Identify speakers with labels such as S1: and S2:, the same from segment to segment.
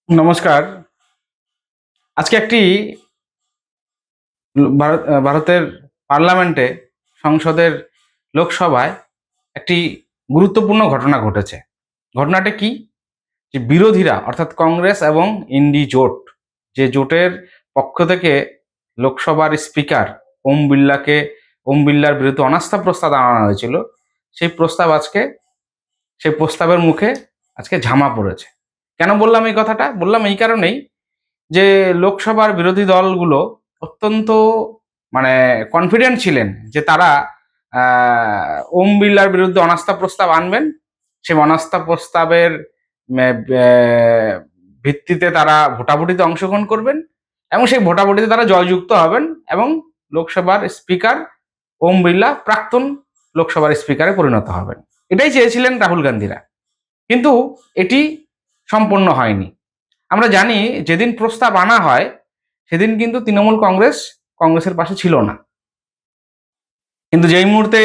S1: নমস্কার। আজকে একটি ভারতের পার্লামেন্টে সংসদের লোকসভায় একটি গুরুত্বপূর্ণ ঘটনা ঘটেছে। ঘটনাটা কি? যে বিরোধীরা অর্থাৎ কংগ্রেস এবং ইন্ডি জোট, যে জোটের পক্ষ থেকে লোকসভার স্পিকার ওম বিড়লার বিরুদ্ধে অনাস্থা প্রস্তাব আনা হয়েছিল, সেই প্রস্তাব আজকে সেই প্রস্তাবের মুখে আজকে ঝামা পড়েছে। কেন বললাম এই কথাটা? বললাম এই কারণেই যে লোকসভার বিরোধী দলগুলো অত্যন্ত মানে কনফিডেন্ট ছিলেন যে তারা ওম বিড়লার বিরুদ্ধে অনাস্থা প্রস্তাব আনবেন। সেই অনাস্থা প্রস্তাবের ভিত্তিতে তারা ভোটাভুটিতে অংশগ্রহণ করবেন এবং সেই ভোটাভুটিতে তারা জয়যুক্ত হবেন এবং লোকসভার স্পিকার ওম বিড়লা প্রাক্তন লোকসভার স্পিকারে পরিণত হবেন। এটাই চেয়েছিলেন রাহুল গান্ধীরা, কিন্তু এটি সম্পন্ন হয়নি। আমরা জানি যেদিন প্রস্তাব আনা হয় সেদিন কিন্তু তৃণমূল কংগ্রেসের পাশে ছিল না, কিন্তু যেই মুহূর্তে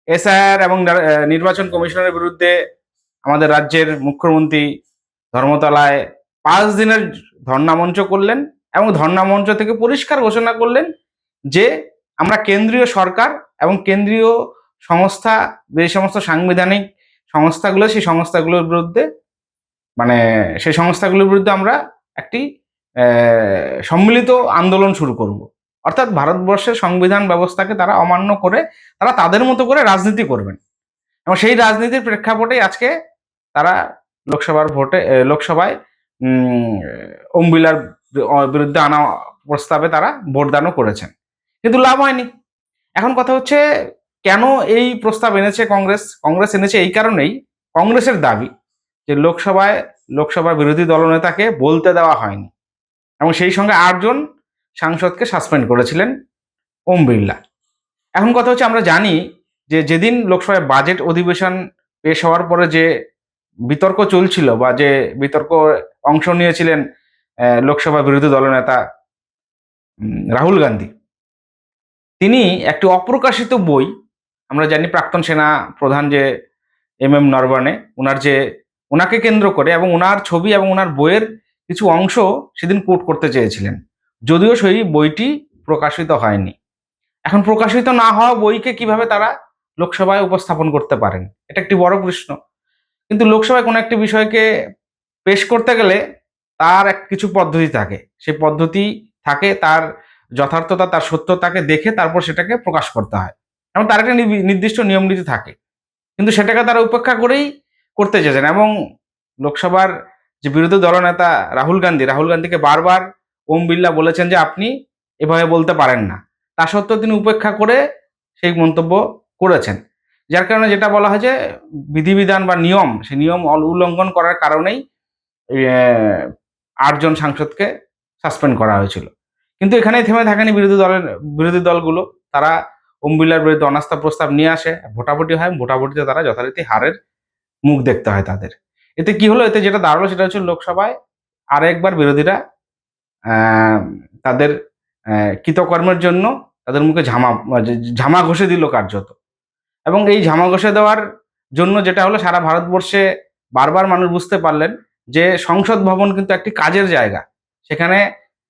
S1: এসআইআর এবং নির্বাচন কমিশনের বিরুদ্ধে আমাদের রাজ্যের মুখ্যমন্ত্রী ধর্মতলায় 5 দিনের ধর্ণা মঞ্চ করলেন এবং ধর্ণা মঞ্চ থেকে পরিষ্কার ঘোষণা করলেন যে আমরা কেন্দ্রীয় সরকার এবং কেন্দ্রীয় সংস্থা, যে সমস্ত সাংবিধানিক সংস্থাগুলো, সেই সংস্থাগুলোর বিরুদ্ধে মানে সেই সংস্থাগুলোর বিরুদ্ধে আমরা একটি সম্মিলিত আন্দোলন শুরু করব। অর্থাৎ ভারতবর্ষের সংবিধান ব্যবস্থাকে তারা অমান্য করে তারা তাদের মতো করে রাজনীতি করবেন এবং সেই রাজনীতির প্রেক্ষাপটেই আজকে তারা লোকসভায় ওম বিড়লার বিরুদ্ধে আনা প্রস্তাবে তারা ভোটদানও করেছেন, কিন্তু লাভ হয়নি। এখন কথা হচ্ছে, কেন এই প্রস্তাব এনেছে কংগ্রেস এনেছে এই কারণেই, কংগ্রেসের দাবি যে লোকসভার বিরোধী দলনেতাকে বলতে দেওয়া হয়নি এবং সেই সঙ্গে 8 জন সাংসদকে সাসপেন্ড করেছিলেন ওম বিড়লা। এখন কথা হচ্ছে, আমরা জানি যে যেদিন লোকসভায় বাজেট অধিবেশন পেশ হওয়ার পরে যে বিতর্ক চলছিল বা যে বিতর্ক অংশ নিয়েছিলেন লোকসভা বিরোধী দলনেতা রাহুল গান্ধী, তিনি একটি অপ্রকাশিত বই, আমরা জানি প্রাক্তন সেনা প্রধান যে নরবণে, ওনাকে কেন্দ্র করে এবং ওনার ছবি এবং ওনার বইয়ের কিছু অংশ সেদিন কোট করতে চেয়েছিলেন, যদিও সেই বইটি প্রকাশিত হয়নি। এখন প্রকাশিত না হওয়া বইকে কিভাবে তারা লোকসভায় উপস্থাপন করতে পারেন, এটা একটি বড় প্রশ্ন। কিন্তু লোকসভায় কোনো একটি বিষয়কে পেশ করতে গেলে তার কিছু পদ্ধতি থাকে, সেই পদ্ধতি থাকে, তার যথার্থতা, তার সত্যতাকে দেখে তারপর সেটাকে প্রকাশ করতে হয় এবং তার একটা নির্দিষ্ট নিয়ম নীতি থাকে, কিন্তু সেটাকে তারা উপেক্ষা করেই করতে চেয়েছেন এবং লোকসভার যে বিরোধী দলনেতা রাহুল গান্ধীকে বারবার ওম বিড়লা বলেছেন যে আপনি এভাবে বলতে পারেন না, তা সত্ত্বেও তিনি উপেক্ষা করে সেই মন্তব্য করেছেন। যার কারণে যেটা বলা হয় যে বিধিবিধান বা নিয়ম, সেই নিয়ম উল্লঙ্ঘন করার কারণেই 8 জন সাংসদকে সাসপেন্ড করা হয়েছিল। কিন্তু এখানেই থেমে থাকেনি বিরোধী দলগুলো। তারা ওম বিড়লার বিরুদ্ধে অনাস্থা প্রস্তাব নিয়ে আসে, ভোটাভুটি হয়, ভোটাভুটিতে তারা যথারীতি হারের মুখ দেখতে হয় তাদের। এতে কি হলো? এতে যেটা দাঁড়ালো সেটা হচ্ছে লোকসভায় আরেকবার বিরোধীরা তাদের কৃতকর্মের জন্য তাদের মুখে ঝামা ঘষে দিল কার্যত। এবং এই ঝামা ঘষে দেওয়ার জন্য যেটা হলো, সারা ভারতবর্ষে বারবার মানুষ বুঝতে পারলেন যে সংসদ ভবন কিন্তু একটি কাজের জায়গা। সেখানে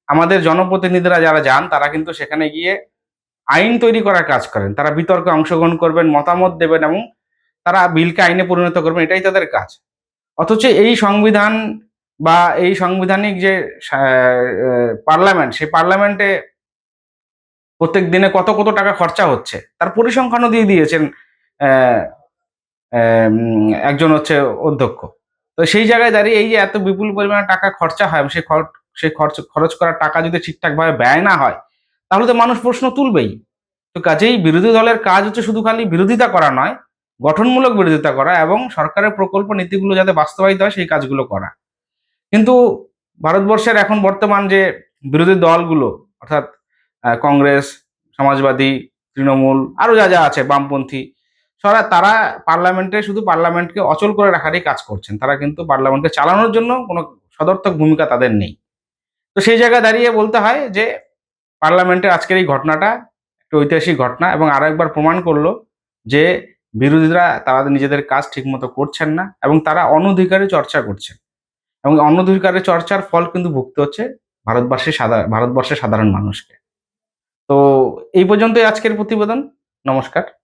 S1: আমাদের জনপ্রতিনিধিরা যারা যান তারা কিন্তু সেখানে গিয়ে আইন তৈরি করার কাজ করেন, তারা বিতর্কে অংশগ্রহণ করবেন, মতামত দেবেন এবং তারা বিলকে আইনে পরিণত করবেন, এটাই তাদের কাজ। অথচ এই সংবিধান বা এই সাংবিধানিক যে পার্লামেন্ট, সেই পার্লামেন্টে প্রত্যেক দিনে কত কত টাকা খরচা হচ্ছে তার পরিসংখ্যানও দিয়ে দিয়েছেন একজন হচ্ছে অধ্যক্ষ। তো সেই জায়গায় দাঁড়িয়ে এই যে এত বিপুল পরিমাণে টাকা খরচা হয়, সেই খরচ করার টাকা যদি ঠিকঠাকভাবে ব্যয় না হয়, তাহলে তো মানুষ প্রশ্ন তুলবেই। তো কাজেই বিরোধী দলের কাজ হচ্ছে শুধু খালি বিরোধিতা করা নয়, গঠনমূলক বিরোধিতা করা এবং সরকারের প্রকল্প নীতিগুলো যাতে বাস্তবায়িত হয় সেই কাজগুলো করা। কিন্তু ভারতবর্ষের এখন বর্তমান যে বিরোধী দলগুলো, অর্থাৎ কংগ্রেস, সমাজবাদী, তৃণমূল, আরো যা আছে বামপন্থী, তারা শুধু পার্লামেন্টকে অচল করে রাখারই কাজ করছেন। তারা কিন্তু পার্লামেন্টকে চালানোর জন্য কোনো সদর্থক ভূমিকা তাদের নেই। তো সেই জায়গায় দাঁড়িয়ে বলতে হয় যে পার্লামেন্টের আজকের এই ঘটনাটা একটা ঐতিহাসিক ঘটনা এবং আরো একবার প্রমাণ করলো যে বিরোধীরা তারা নিজেদের কাজ ঠিকমতো করছেন না এবং তারা অনধিকারে চর্চা করছে। এবং অনধিকারের চর্চার ফল কিন্তু ভুগতে হচ্ছে ভারতবর্ষের সাধারণ মানুষকে। তো এই পর্যন্তই আজকের প্রতিবেদন। নমস্কার।